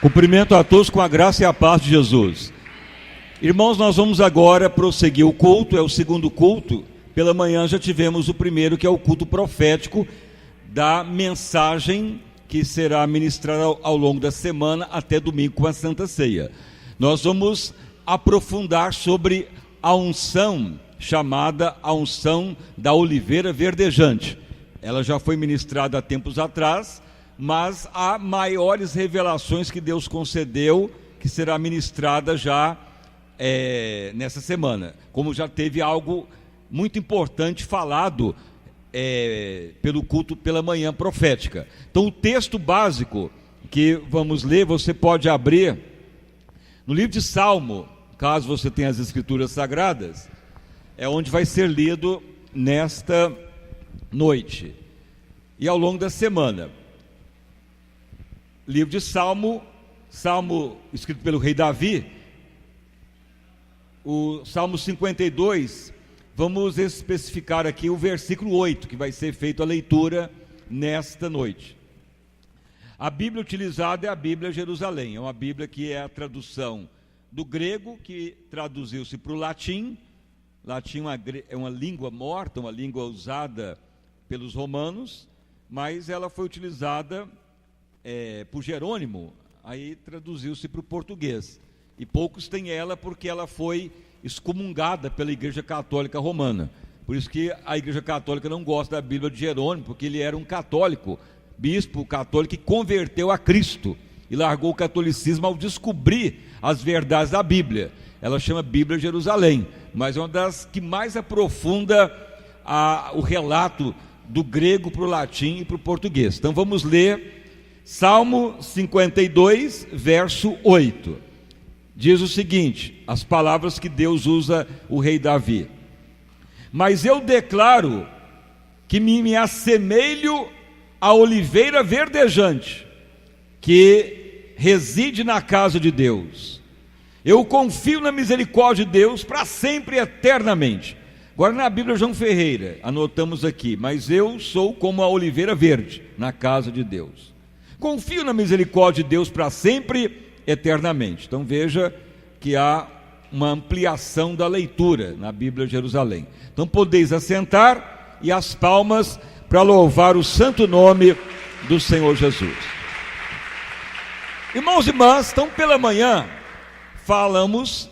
Cumprimento a todos com a graça e a paz de Jesus. Irmãos, nós vamos agora prosseguir o culto, é o segundo culto. Pela manhã já tivemos o primeiro, que é o culto profético da mensagem que será ministrada ao longo da semana até domingo com a Santa Ceia. Nós vamos aprofundar sobre a unção chamada a unção da oliveira verdejante. Ela já foi ministrada há tempos atrás, mas há maiores revelações que Deus concedeu, que será ministrada já nessa semana, como já teve algo muito importante falado pelo culto pela manhã profética. Então o texto básico que vamos ler, você pode abrir no livro de Salmo, caso você tenha as escrituras sagradas, é onde vai ser lido nesta noite e ao longo da semana. Livro de Salmo escrito pelo rei Davi, o Salmo 52, vamos especificar aqui o versículo 8, que vai ser feito a leitura nesta noite. A Bíblia utilizada é a Bíblia Jerusalém, é uma Bíblia que é a tradução do grego, que traduziu-se para o latim. Latim é uma língua morta, uma língua usada pelos romanos, mas ela foi utilizada por Jerônimo, aí traduziu-se para o português, e poucos têm ela porque ela foi excomungada pela Igreja Católica Romana. Por isso que a Igreja Católica não gosta da Bíblia de Jerônimo, porque ele era um católico, bispo católico, que converteu a Cristo e largou o catolicismo ao descobrir as verdades da Bíblia. Ela chama Bíblia Jerusalém, mas é uma das que mais aprofunda o relato do grego para o latim e para o português. Então vamos ler Salmo 52, verso 8. Diz o seguinte, as palavras que Deus usa o rei Davi: mas eu declaro que me assemelho à oliveira verdejante, que reside na casa de Deus. Eu confio na misericórdia de Deus para sempre e eternamente. Agora na Bíblia João Ferreira, anotamos aqui, mas eu sou como a oliveira verde na casa de Deus. Confio na misericórdia de Deus para sempre, eternamente. Então veja que há uma ampliação da leitura na Bíblia Jerusalém. Então podeis assentar e as palmas para louvar o santo nome do Senhor Jesus. Irmãos e irmãs, então pela manhã falamos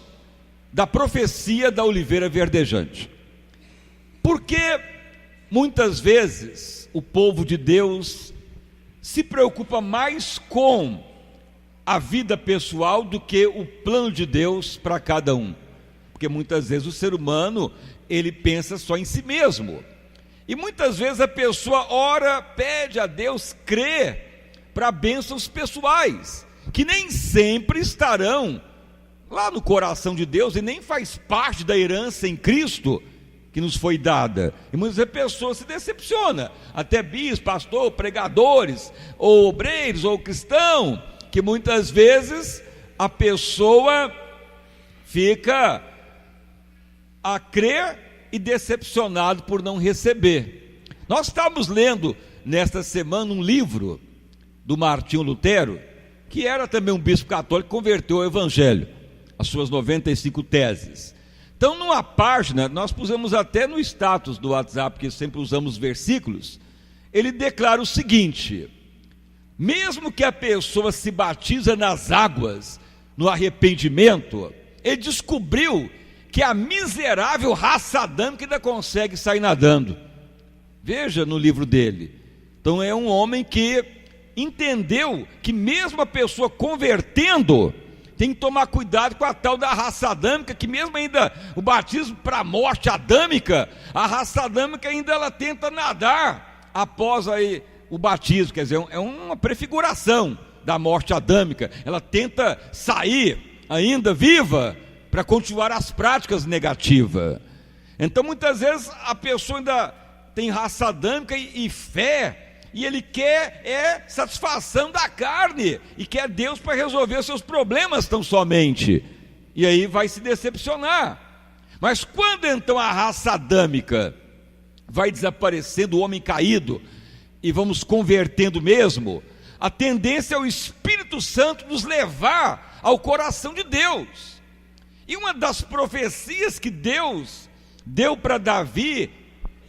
da profecia da oliveira verdejante. Porque muitas vezes o povo de Deus se preocupa mais com a vida pessoal do que o plano de Deus para cada um. Porque muitas vezes o ser humano, ele pensa só em si mesmo. E muitas vezes a pessoa ora, pede a Deus, crê para bênçãos pessoais, que nem sempre estarão lá no coração de Deus e nem faz parte da herança em Cristo que nos foi dada. E muitas vezes a pessoa se decepciona, até bispo, pastor, pregadores, ou obreiros, ou cristão, que muitas vezes a pessoa fica a crer e decepcionado por não receber. Nós estávamos lendo nesta semana um livro do Martinho Lutero, que era também um bispo católico, que converteu ao Evangelho, as suas 95 teses. Então numa página, nós pusemos até no status do WhatsApp, que sempre usamos versículos, ele declara o seguinte: mesmo que a pessoa se batiza nas águas, no arrependimento, ele descobriu que a miserável raça adâmica ainda consegue sair nadando. Veja no livro dele. Então é um homem que entendeu que mesmo a pessoa convertendo, tem que tomar cuidado com a tal da raça adâmica, que mesmo ainda o batismo para a morte adâmica, a raça adâmica ainda ela tenta nadar após aí o batismo, quer dizer, é uma prefiguração da morte adâmica. Ela tenta sair ainda viva para continuar as práticas negativas. Então muitas vezes a pessoa ainda tem raça adâmica e fé, e ele quer satisfação da carne, e quer Deus para resolver seus problemas tão somente, e aí vai se decepcionar. Mas quando então a raça adâmica vai desaparecendo, o homem caído, e vamos convertendo mesmo, a tendência é o Espírito Espírito Santo nos levar ao coração de Deus. E uma das profecias que Deus deu para Davi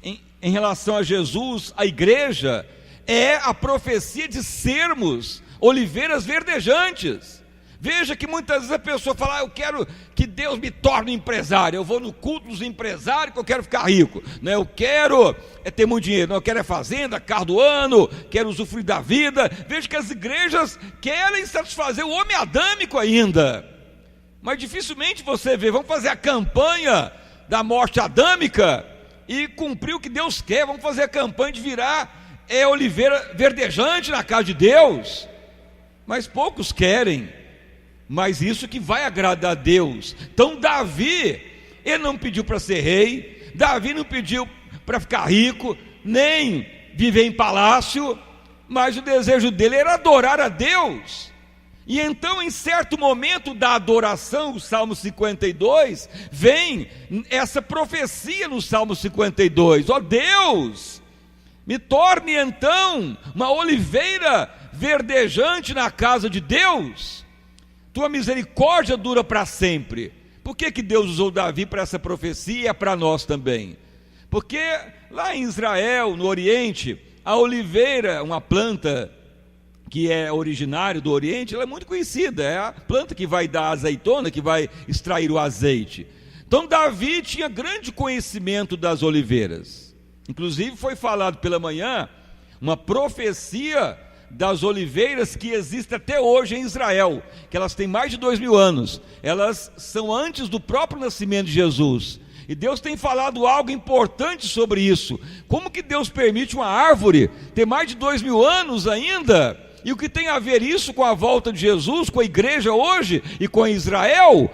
em relação a Jesus, a igreja, é a profecia de sermos oliveiras verdejantes. Veja que muitas vezes a pessoa fala: eu quero que Deus me torne empresário, eu vou no culto dos empresários que eu quero ficar rico, né? Eu quero ter muito dinheiro, não, eu quero fazenda, carro do ano, quero usufruir da vida. Veja que as igrejas querem satisfazer o homem adâmico ainda, mas dificilmente você vê: vamos fazer a campanha da morte adâmica e cumprir o que Deus quer, vamos fazer a campanha de virar oliveira verdejante na casa de Deus. Mas poucos querem, mas isso que vai agradar a Deus. Então Davi, ele não pediu para ser rei, Davi não pediu para ficar rico, nem viver em palácio, mas o desejo dele era adorar a Deus. E então, em certo momento da adoração, o Salmo 52, vem essa profecia no Salmo 52: ó Deus, me torne então uma oliveira verdejante na casa de Deus, tua misericórdia dura para sempre. Por que Deus usou Davi para essa profecia e é para nós também? Porque lá em Israel, no Oriente, a oliveira, uma planta que é originário do Oriente, ela é muito conhecida, é a planta que vai dar azeitona, que vai extrair o azeite. Então Davi tinha grande conhecimento das oliveiras. Inclusive foi falado pela manhã uma profecia das oliveiras que existe até hoje em Israel, que elas têm mais de 2000 anos, elas são antes do próprio nascimento de Jesus, e Deus tem falado algo importante sobre isso. Como que Deus permite uma árvore ter mais de 2000 anos ainda? E o que tem a ver isso com a volta de Jesus, com a igreja hoje e com Israel?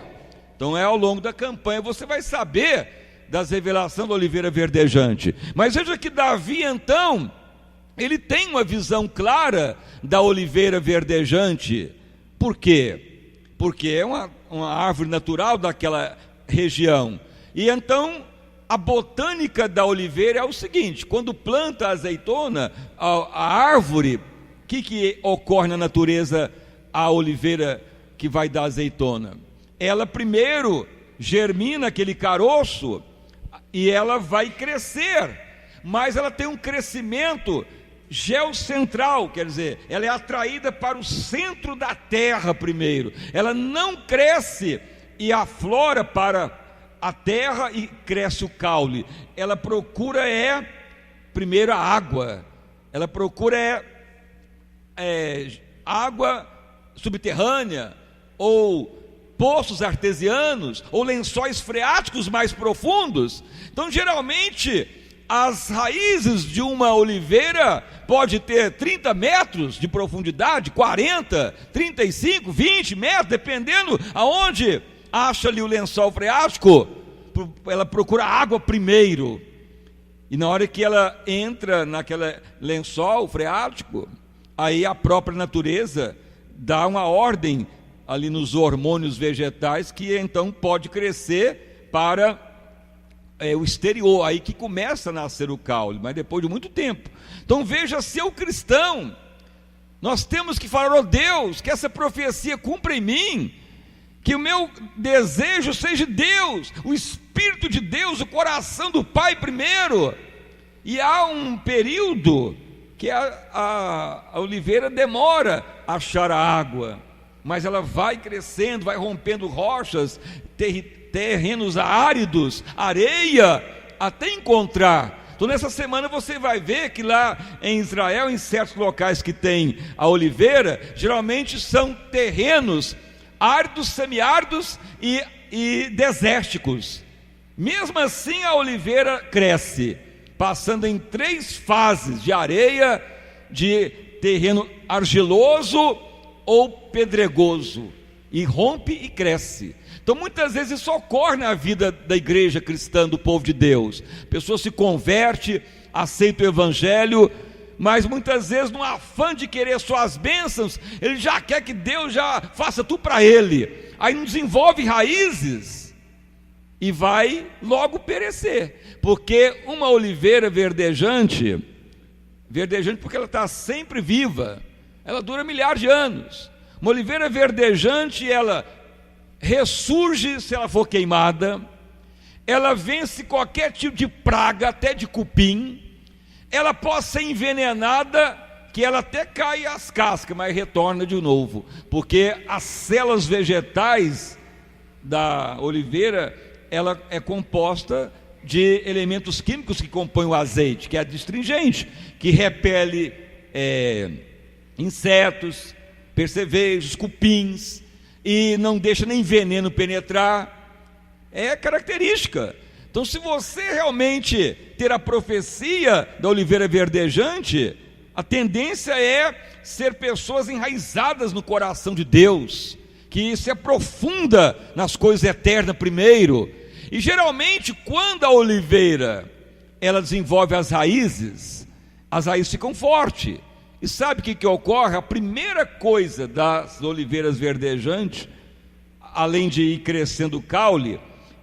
Então ao longo da campanha você vai saber das revelações da oliveira verdejante. Mas veja que Davi então, ele tem uma visão clara da oliveira verdejante. Por quê? Porque é uma árvore natural daquela região. E então a botânica da oliveira é o seguinte: quando planta a azeitona, a árvore, o que ocorre na natureza? A oliveira que vai dar azeitona, ela primeiro germina aquele caroço e ela vai crescer, mas ela tem um crescimento geocentral, quer dizer, ela é atraída para o centro da terra primeiro. Ela não cresce e aflora para a terra e cresce o caule. Ela procura primeiro a água. Ela procura água subterrânea, ou poços artesianos, ou lençóis freáticos mais profundos. Então geralmente as raízes de uma oliveira pode ter 30 metros de profundidade, 40, 35, 20 metros, dependendo aonde acha ali o lençol freático. Ela procura água primeiro, e na hora que ela entra naquele lençol freático, aí a própria natureza dá uma ordem ali nos hormônios vegetais, que então pode crescer para o exterior, aí que começa a nascer o caule, mas depois de muito tempo. Então veja, se eu cristão, nós temos que falar: ó Deus, que essa profecia cumpra em mim, que o meu desejo seja Deus, o Espírito de Deus, o coração do Pai primeiro. E há um período que a oliveira demora a achar a água, mas ela vai crescendo, vai rompendo rochas, terrenos áridos, areia, até encontrar. Então nessa semana você vai ver que lá em Israel, em certos locais que tem a oliveira, geralmente são terrenos áridos, semiáridos e desérticos. Mesmo assim a oliveira cresce, passando em 3 fases de areia, de terreno argiloso ou pedregoso, e rompe e cresce. Então muitas vezes isso ocorre na vida da igreja cristã, do povo de Deus. A pessoa se converte, aceita o evangelho, mas muitas vezes no afã de querer suas bênçãos, ele já quer que Deus já faça tudo para ele, aí não desenvolve raízes e vai logo perecer. Porque uma oliveira verdejante porque ela está sempre viva, ela dura milhares de anos. Uma oliveira verdejante, ela ressurge se ela for queimada, ela vence qualquer tipo de praga, até de cupim, ela pode ser envenenada, que ela até cai as cascas, mas retorna de novo, porque as células vegetais da oliveira, ela é composta de elementos químicos que compõem o azeite, que é adstringente, que repele insetos, percevejos, cupins, e não deixa nem veneno penetrar. É característica. Então, se você realmente ter a profecia da oliveira verdejante, a tendência é ser pessoas enraizadas no coração de Deus, que se aprofunda nas coisas eternas primeiro. E geralmente, quando a oliveira ela desenvolve as raízes ficam fortes. E sabe o que ocorre? A primeira coisa das oliveiras verdejantes, além de ir crescendo o caule,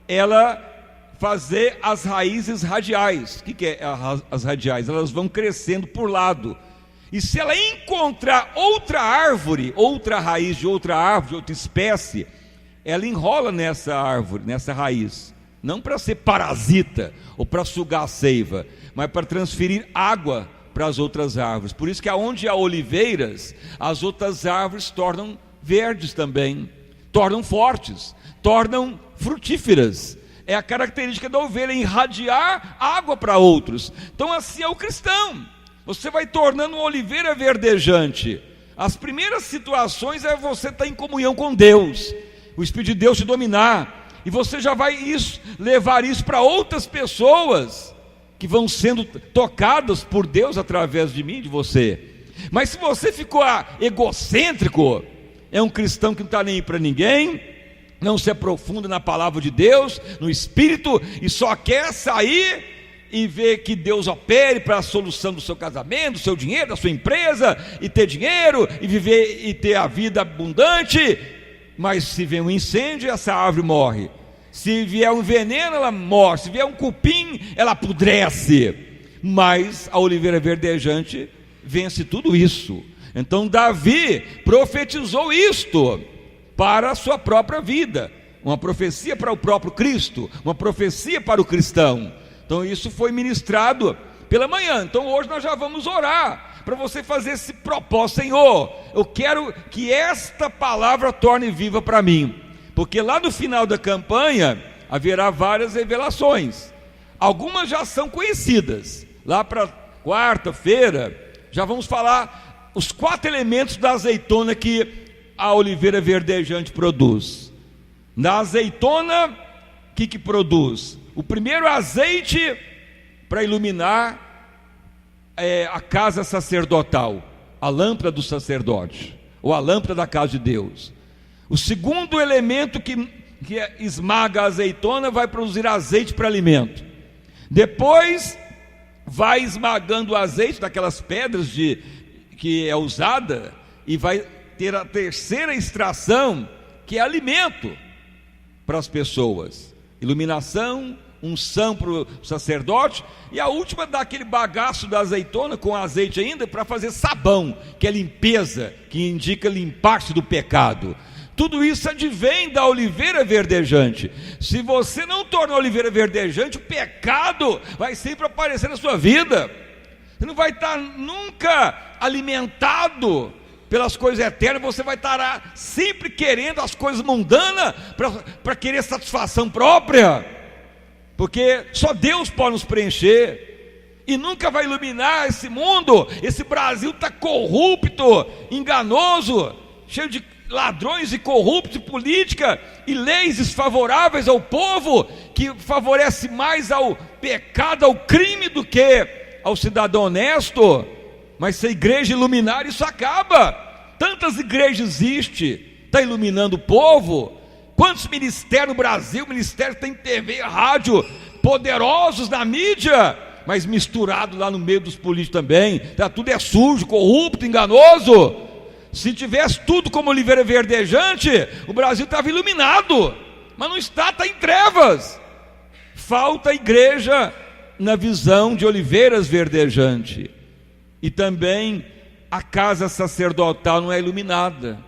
ela fazer as raízes radiais. O que é as radiais? Elas vão crescendo por lado. E se ela encontrar outra árvore, outra raiz de outra árvore, de outra espécie, ela enrola nessa árvore, nessa raiz. Não para ser parasita ou para sugar a seiva, mas para transferir água para as outras árvores. Por isso que aonde há oliveiras, as outras árvores tornam verdes também, tornam fortes, tornam frutíferas. É a característica da ovelha, irradiar água para outros. Então assim é o cristão. Você vai tornando uma oliveira verdejante. As primeiras situações é você estar em comunhão com Deus, o Espírito de Deus te dominar, e você já vai levar isso para outras pessoas que vão sendo tocadas por Deus através de mim, de você. Mas se você ficou egocêntrico, é um cristão que não está nem aí para ninguém, não se aprofunda na palavra de Deus, no Espírito, e só quer sair e ver que Deus opere para a solução do seu casamento, do seu dinheiro, da sua empresa, e ter dinheiro, e viver e ter a vida abundante. Mas se vem um incêndio, essa árvore morre. Se vier um veneno, ela morre. Se vier um cupim, ela apodrece. Mas a oliveira verdejante vence tudo isso. Então Davi profetizou isto para a sua própria vida, uma profecia para o próprio Cristo, uma profecia para o cristão. Então isso foi ministrado pela manhã. Então hoje nós já vamos orar para você fazer esse propósito. Senhor, eu quero que esta palavra torne viva para mim, porque lá no final da campanha haverá várias revelações. Algumas já são conhecidas. Lá para quarta-feira já vamos falar os 4 elementos da azeitona que a oliveira verdejante produz. Na azeitona, o que produz? O primeiro, azeite para iluminar a casa sacerdotal, a lâmpada do sacerdote, ou a lâmpada da casa de Deus. O segundo elemento que esmaga a azeitona vai produzir azeite para alimento. Depois vai esmagando o azeite daquelas pedras que é usada, e vai ter a terceira extração, que é alimento para as pessoas, iluminação, unção para o sacerdote, e a última dá aquele bagaço da azeitona com azeite ainda para fazer sabão, que é limpeza, que indica limpar-se do pecado. Tudo isso advém da oliveira verdejante. Se você não torna a oliveira verdejante, o pecado vai sempre aparecer na sua vida. Você não vai estar nunca alimentado pelas coisas eternas, você vai estar sempre querendo as coisas mundanas para querer satisfação própria, porque só Deus pode nos preencher, e nunca vai iluminar esse mundo. Esse Brasil está corrupto, enganoso, cheio de ladrões e corruptos, e política e leis desfavoráveis ao povo, que favorece mais ao pecado, ao crime, do que ao cidadão honesto. Mas se a igreja iluminar, isso acaba. Tantas igrejas existem, está iluminando o povo. Quantos ministérios no Brasil, ministérios tem TV, rádio, poderosos na mídia, mas misturado lá no meio dos políticos também, tá, tudo é sujo, corrupto, enganoso. Se tivesse tudo como oliveira verdejante, o Brasil estava iluminado, mas não está, está em trevas. Falta a igreja na visão de oliveiras verdejante. E também a casa sacerdotal não é iluminada.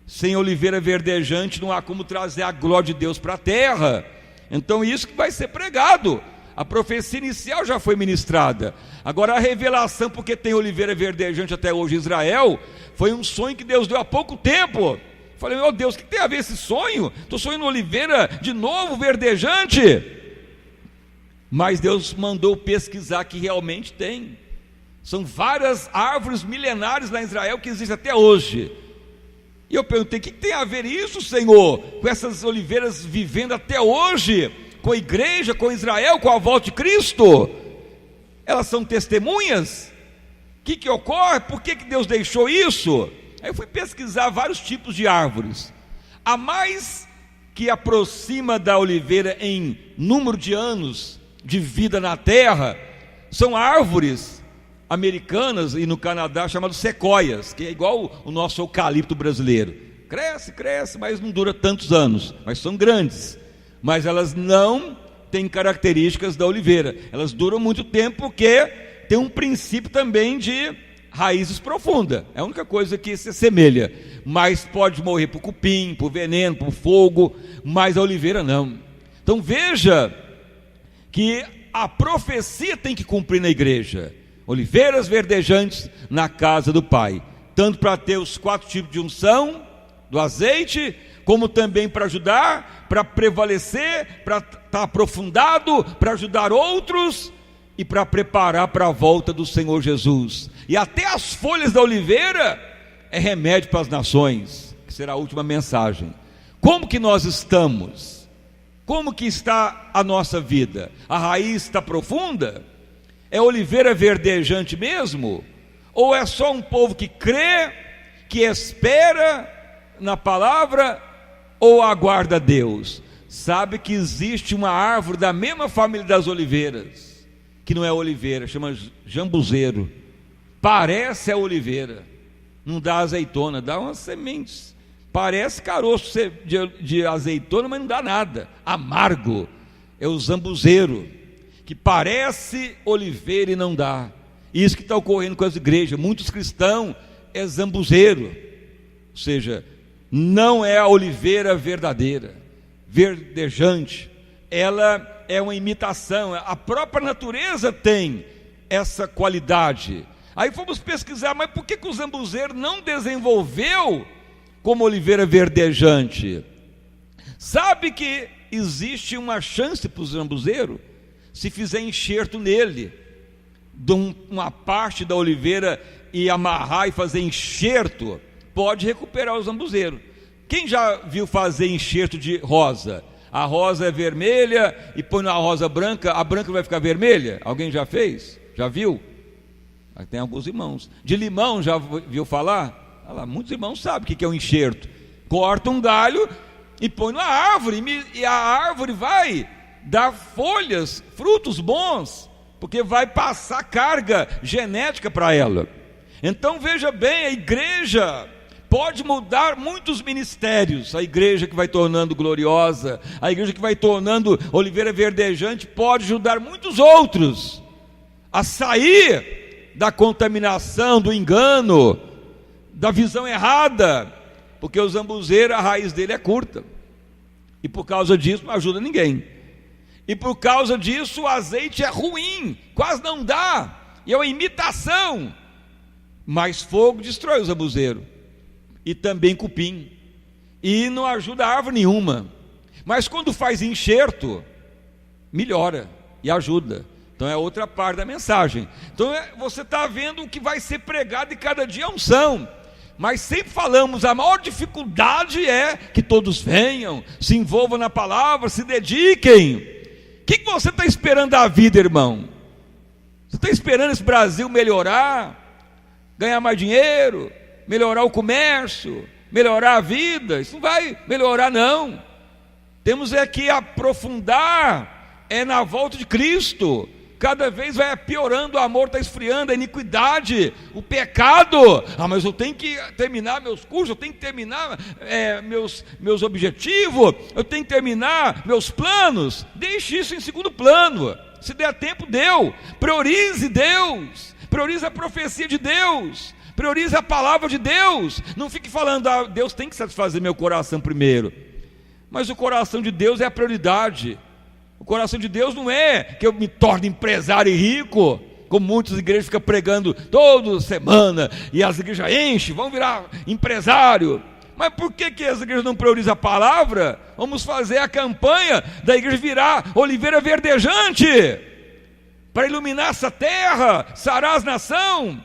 Sem oliveira verdejante não há como trazer a glória de Deus para a terra. Então isso que vai ser pregado. A profecia inicial já foi ministrada. Agora a revelação, porque tem oliveira verdejante até hoje em Israel, foi um sonho que Deus deu há pouco tempo. Falei, meu Deus, o que tem a ver esse sonho? Estou sonhando oliveira de novo verdejante. Mas Deus mandou pesquisar que realmente tem. São várias árvores milenares lá em Israel que existem até hoje. E eu perguntei, o que tem a ver isso, Senhor, com essas oliveiras vivendo até hoje, com a igreja, com Israel, com a volta de Cristo? Elas são testemunhas? O que ocorre? Por que Deus deixou isso? Aí eu fui pesquisar vários tipos de árvores. A mais que aproxima da oliveira em número de anos de vida na terra, são árvores americanas e no Canadá chamadas sequoias, que é igual o nosso eucalipto brasileiro. Cresce, mas não dura tantos anos, mas são grandes. Mas elas não têm características da oliveira. Elas duram muito tempo porque tem um princípio também de raízes profundas. É a única coisa que se assemelha. Mas pode morrer por cupim, por veneno, por fogo, mas a oliveira não. Então veja que a profecia tem que cumprir na igreja. Oliveiras verdejantes na casa do Pai, tanto para ter os 4 tipos de unção do azeite, como também para ajudar, para prevalecer, para estar aprofundado, para ajudar outros e para preparar para a volta do Senhor Jesus. E até as folhas da oliveira é remédio para as nações, que será a última mensagem. Como que nós estamos? Como que está a nossa vida? A raiz está profunda? É oliveira verdejante mesmo? Ou é só um povo que crê, que espera na palavra, ou aguarda Deus? Sabe que existe uma árvore da mesma família das oliveiras, que não é oliveira, chama jambuzeiro. Parece a oliveira, não dá azeitona, dá umas sementes. Parece caroço de azeitona, mas não dá nada. Amargo, é o zambuzeiro, que parece oliveira e não dá. Isso que está ocorrendo com as igrejas. Muitos cristãos é zambuzeiro, ou seja, não é a oliveira verdadeira, verdejante. Ela é uma imitação. A própria natureza tem essa qualidade. Aí fomos pesquisar, mas por que o zambuzeiro não desenvolveu como oliveira verdejante? Sabe que existe uma chance para o zambuzeiro? Se fizer enxerto nele, de uma parte da oliveira e amarrar e fazer enxerto, pode recuperar o zambuzeiro. Quem já viu fazer enxerto de rosa? A rosa é vermelha e põe na rosa branca, a branca vai ficar vermelha? Alguém já fez? Já viu? Tem alguns irmãos. De limão, já viu falar? Olha lá, muitos irmãos sabem o que é um enxerto. Corta um galho e põe na árvore, e a árvore vai dar folhas, frutos bons, porque vai passar carga genética para ela. Então veja bem, a igreja pode mudar muitos ministérios. A igreja que vai tornando gloriosa, a igreja que vai tornando oliveira verdejante, pode ajudar muitos outros a sair da contaminação, do engano, da visão errada, porque o zambuzeiro, a raiz dele é curta, e por causa disso não ajuda ninguém. E por causa disso o azeite é ruim, quase não dá, e é uma imitação. Mas fogo destrói o zambuzeiro, e também cupim, e não ajuda a árvore nenhuma. Mas quando faz enxerto, melhora e ajuda. Então é outra parte da mensagem. Então você está vendo o que vai ser pregado e cada dia é unção. Mas sempre falamos, a maior dificuldade é que todos venham, se envolvam na palavra, se dediquem. O que você está esperando da vida, irmão? Você está esperando esse Brasil melhorar, ganhar mais dinheiro, melhorar o comércio, melhorar a vida? Isso não vai melhorar, não. Temos que aprofundar na volta de Cristo. Cada vez vai piorando, o amor está esfriando, a iniquidade, o pecado. Mas eu tenho que terminar meus cursos, eu tenho que terminar meus objetivos, eu tenho que terminar meus planos. Deixe isso em segundo plano. Se der tempo, deu. Priorize Deus, priorize a profecia de Deus, Priorize a palavra de Deus. Não fique falando, Deus tem que satisfazer meu coração primeiro. Mas o coração de Deus é a prioridade. O coração de Deus não é que eu me torne empresário e rico, como muitas igrejas ficam pregando toda semana, e as igrejas enchem, vão virar empresário. Mas por que as igrejas não priorizam a palavra? Vamos fazer a campanha da igreja virar oliveira verdejante, para iluminar essa terra, sarar as nações,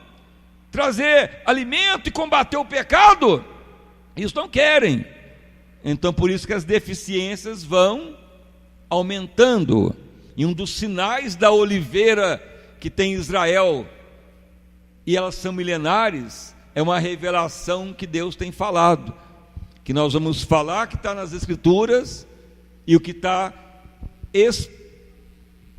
trazer alimento e combater o pecado. Isso não querem. Então por isso que as deficiências vão aumentando. E um dos sinais da oliveira que tem Israel, e elas são milenares, é uma revelação que Deus tem falado, que nós vamos falar, que está nas Escrituras, e o que está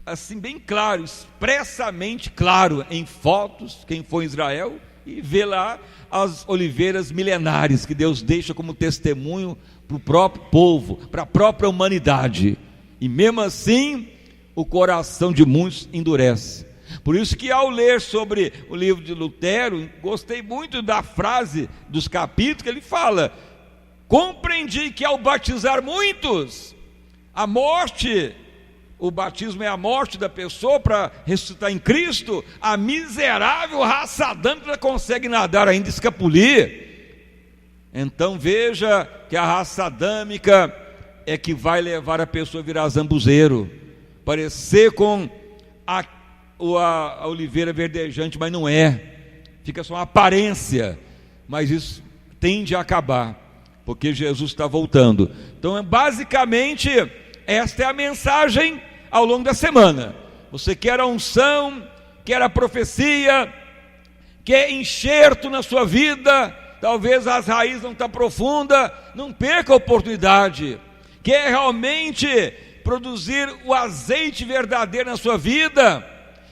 assim bem claro, expressamente claro em fotos, quem for em Israel, e vê lá as oliveiras milenares, que Deus deixa como testemunho para o próprio povo, para a própria humanidade, e mesmo assim, o coração de muitos endurece. Por isso que ao ler sobre o livro de Lutero, gostei muito da frase dos capítulos, que ele fala: compreendi que ao batizar muitos, a morte, o batismo é a morte da pessoa para ressuscitar em Cristo, a miserável raça adâmica consegue nadar ainda, escapulir. Então veja que a raça adâmica é que vai levar a pessoa a virar zambuzeiro, parecer com a oliveira verdejante, mas não é, fica só uma aparência, mas isso tende a acabar, porque Jesus está voltando. Então basicamente esta é a mensagem ao longo da semana. Você quer a unção, quer a profecia, quer enxerto na sua vida, talvez as raízes não estão profundas, não perca a oportunidade. Quer realmente produzir o azeite verdadeiro na sua vida,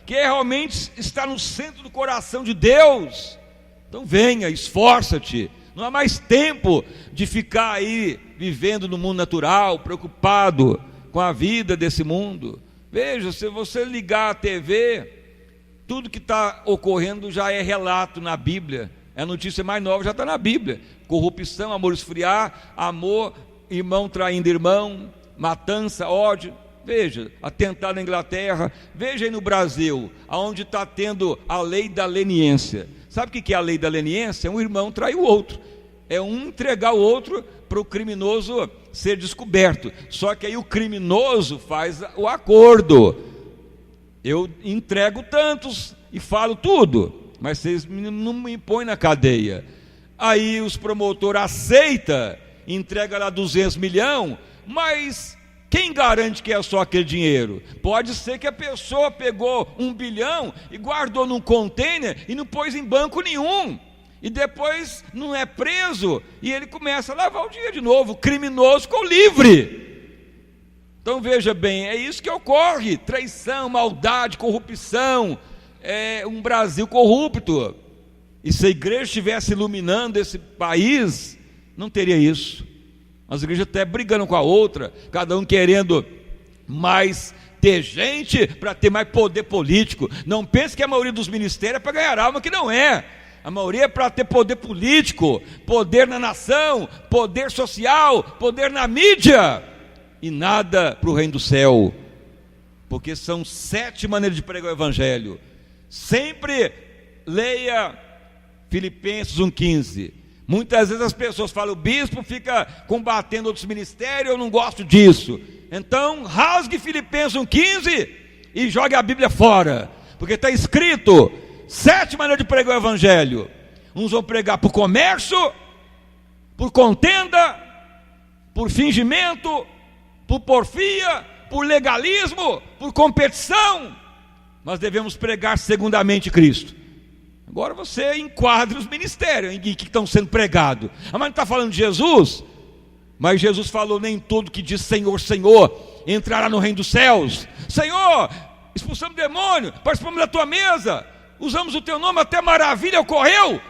quer realmente estar no centro do coração de Deus, então venha, esforça-te. Não há mais tempo de ficar aí vivendo no mundo natural, preocupado com a vida desse mundo. Veja, se você ligar a TV, tudo que está ocorrendo já é relato na Bíblia. A notícia mais nova já está na Bíblia: corrupção, amor esfriar, amor, irmão traindo irmão, matança, ódio. Veja, atentado na Inglaterra. Veja aí no Brasil, onde está tendo a lei da leniência. Sabe o que é a lei da leniência? É um irmão trair o outro, é um entregar o outro para o criminoso ser descoberto. Só que aí o criminoso faz o acordo: eu entrego tantos e falo tudo, mas vocês não me põem na cadeia. Aí os promotores aceitam, entrega lá 200 milhões, mas quem garante que é só aquele dinheiro? Pode ser que a pessoa pegou 1 bilhão e guardou num container e não pôs em banco nenhum, e depois não é preso, e ele começa a lavar o dinheiro de novo. O criminoso ficou livre. Então veja bem, é isso que ocorre: traição, maldade, corrupção, é um Brasil corrupto. E se a igreja estivesse iluminando esse país, não teria isso. As igrejas até brigando com a outra, cada um querendo mais ter gente para ter mais poder político. Não pense que a maioria dos ministérios é para ganhar alma, que não é. A maioria é para ter poder político, poder na nação, poder social, poder na mídia, e nada para o reino do céu, porque são 7 maneiras de pregar o evangelho. Sempre leia Filipenses 1,15. Muitas vezes as pessoas falam: o bispo fica combatendo outros ministérios, eu não gosto disso. Então rasgue Filipenses 1,15 e jogue a Bíblia fora, porque está escrito 7 maneiras de pregar o evangelho. Uns vão pregar por comércio, por contenda, por fingimento, por porfia, por legalismo, por competição. Mas devemos pregar segundamente Cristo. Agora você enquadra os ministérios em que estão sendo pregados. Mas não está falando de Jesus? Mas Jesus falou: nem todo que diz Senhor, Senhor entrará no reino dos céus. Senhor, expulsamos demônio, participamos da tua mesa, usamos o teu nome, até maravilha ocorreu.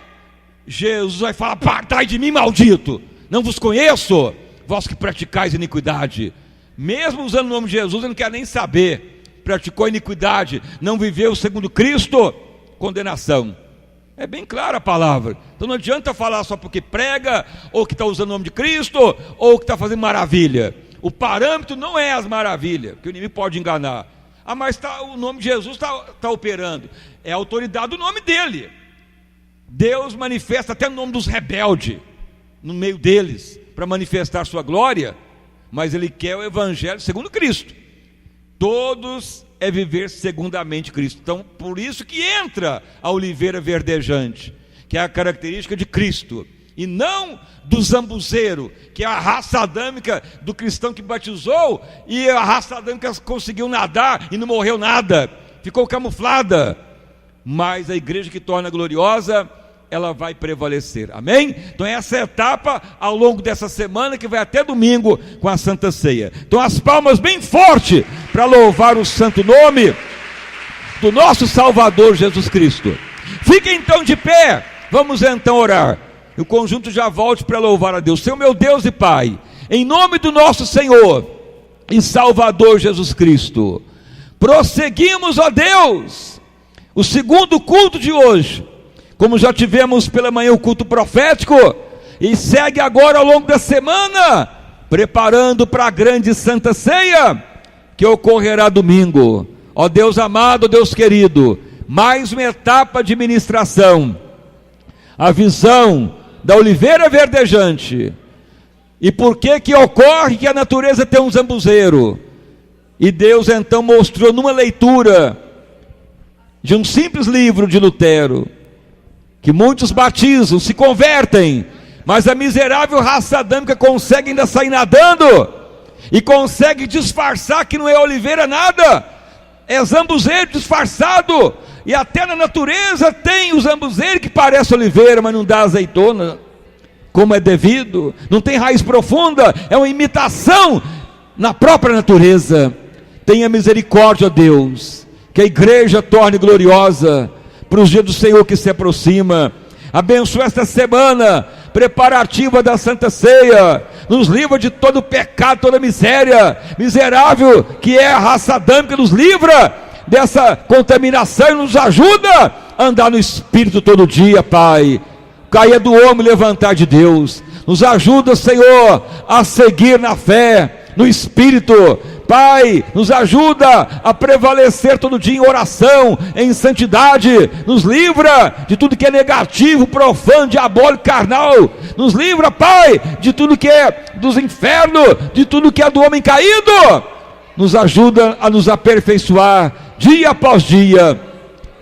Jesus vai falar: apartai de mim, maldito, não vos conheço, vós que praticais iniquidade. Mesmo usando o nome de Jesus, ele não quer nem saber. Praticou iniquidade, não viveu segundo Cristo, condenação. É bem clara a palavra. Então não adianta falar só porque prega, ou que está usando o nome de Cristo, ou que está fazendo maravilha. O parâmetro não é as maravilhas, que o inimigo pode enganar. Mas o nome de Jesus está operando. É a autoridade do nome dele. Deus manifesta até no nome dos rebeldes, no meio deles, para manifestar sua glória. Mas ele quer o evangelho segundo Cristo. Todos é viver segundamente Cristo. Então, por isso que entra a oliveira verdejante, que é a característica de Cristo, e não do zambuzeiro, que é a raça adâmica do cristão que batizou, e a raça adâmica conseguiu nadar e não morreu nada, ficou camuflada. Mas a igreja que torna gloriosa, ela vai prevalecer, amém? Então essa é a etapa ao longo dessa semana, que vai até domingo com a Santa Ceia. Então as palmas bem forte para louvar o santo nome do nosso Salvador Jesus Cristo. Fiquem então de pé, vamos então orar. O conjunto já volte para louvar a Deus. Senhor meu Deus e Pai, em nome do nosso Senhor e Salvador Jesus Cristo, prosseguimos, ó Deus, o segundo culto de hoje. Como já tivemos pela manhã o culto profético, e segue agora ao longo da semana, preparando para a grande Santa Ceia, que ocorrerá domingo. Ó Deus amado, ó Deus querido, mais uma etapa de ministração, a visão da oliveira verdejante. E por que ocorre que a natureza tem um zambuzeiro? E Deus então mostrou numa leitura de um simples livro de Lutero, que muitos batizam, se convertem, mas a miserável raça adâmica consegue ainda sair nadando, e consegue disfarçar que não é oliveira nada, é zambuzeiro disfarçado, e até na natureza tem o zambuzeiro que parece oliveira, mas não dá azeitona, como é devido, não tem raiz profunda, é uma imitação na própria natureza. Tenha misericórdia, ó Deus, que a igreja torne gloriosa, para os dias do Senhor que se aproxima. Abençoa esta semana preparativa da Santa Ceia, nos livra de todo pecado, toda miséria, miserável que é a raça adâmica, nos livra dessa contaminação e nos ajuda a andar no Espírito todo dia, Pai. Caia do homem, levantar de Deus. Nos ajuda, Senhor, a seguir na fé, no Espírito. Pai, nos ajuda a prevalecer todo dia em oração, em santidade. Nos livra de tudo que é negativo, profano, diabólico, carnal. Nos livra, Pai, de tudo que é dos infernos, de tudo que é do homem caído. Nos ajuda a nos aperfeiçoar dia após dia.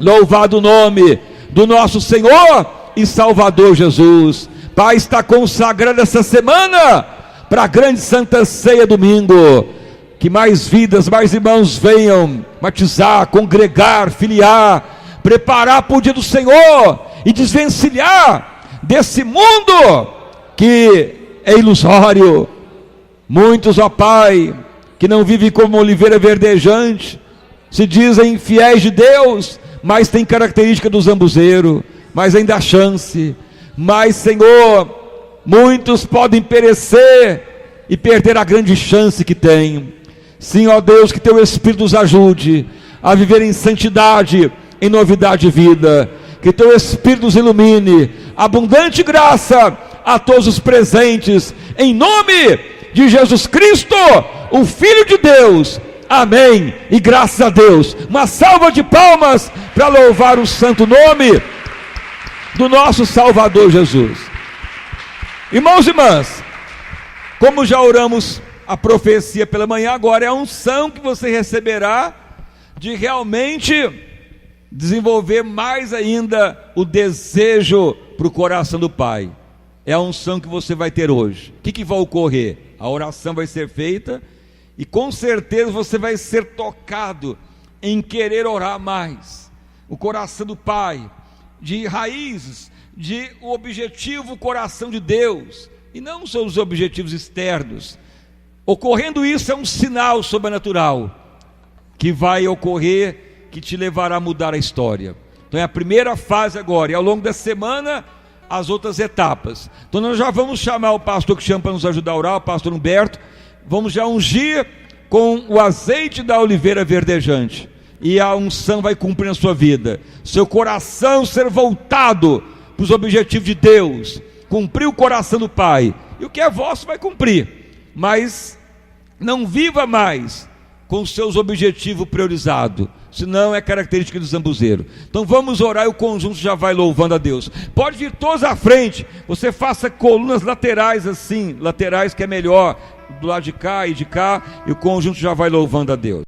Louvado o nome do nosso Senhor e Salvador Jesus. Pai, está consagrada essa semana para a grande Santa Ceia domingo. Que mais vidas, mais irmãos venham batizar, congregar, filiar, preparar para o dia do Senhor e desvencilhar desse mundo que é ilusório. Muitos, ó Pai, que não vivem como oliveira verdejante, se dizem fiéis de Deus, mas tem característica do zambuzeiro, mas ainda há chance. Mas, Senhor, muitos podem perecer e perder a grande chance que tem. Sim, ó Deus, que teu Espírito nos ajude a viver em santidade, em novidade de vida. Que teu Espírito nos ilumine, abundante graça a todos os presentes, em nome de Jesus Cristo, o Filho de Deus. Amém, e graças a Deus. Uma salva de palmas para louvar o santo nome do nosso Salvador Jesus. Irmãos e irmãs, como já oramos a profecia pela manhã, agora é a unção que você receberá de realmente desenvolver mais ainda o desejo para o coração do Pai. É a unção que você vai ter hoje. O que vai ocorrer? A oração vai ser feita e com certeza você vai ser tocado em querer orar mais. O coração do Pai, de raízes, de o objetivo, o coração de Deus, e não são os objetivos externos. Ocorrendo isso, é um sinal sobrenatural que vai ocorrer, que te levará a mudar a história. Então é a primeira fase agora, e ao longo da semana as outras etapas. Então nós já vamos chamar o pastor que chama para nos ajudar a orar, o pastor Humberto. Vamos já ungir com o azeite da oliveira verdejante. e a unção vai cumprir na sua vida. Seu coração ser voltado para os objetivos de Deus, cumprir o coração do Pai, e o que é vosso vai cumprir, mas não viva mais com os seus objetivos priorizados, senão é característica do zambuzeiro. Então vamos orar e o conjunto já vai louvando a Deus. Pode vir todos à frente, você faça colunas laterais assim, laterais que é melhor, do lado de cá e o conjunto já vai louvando a Deus.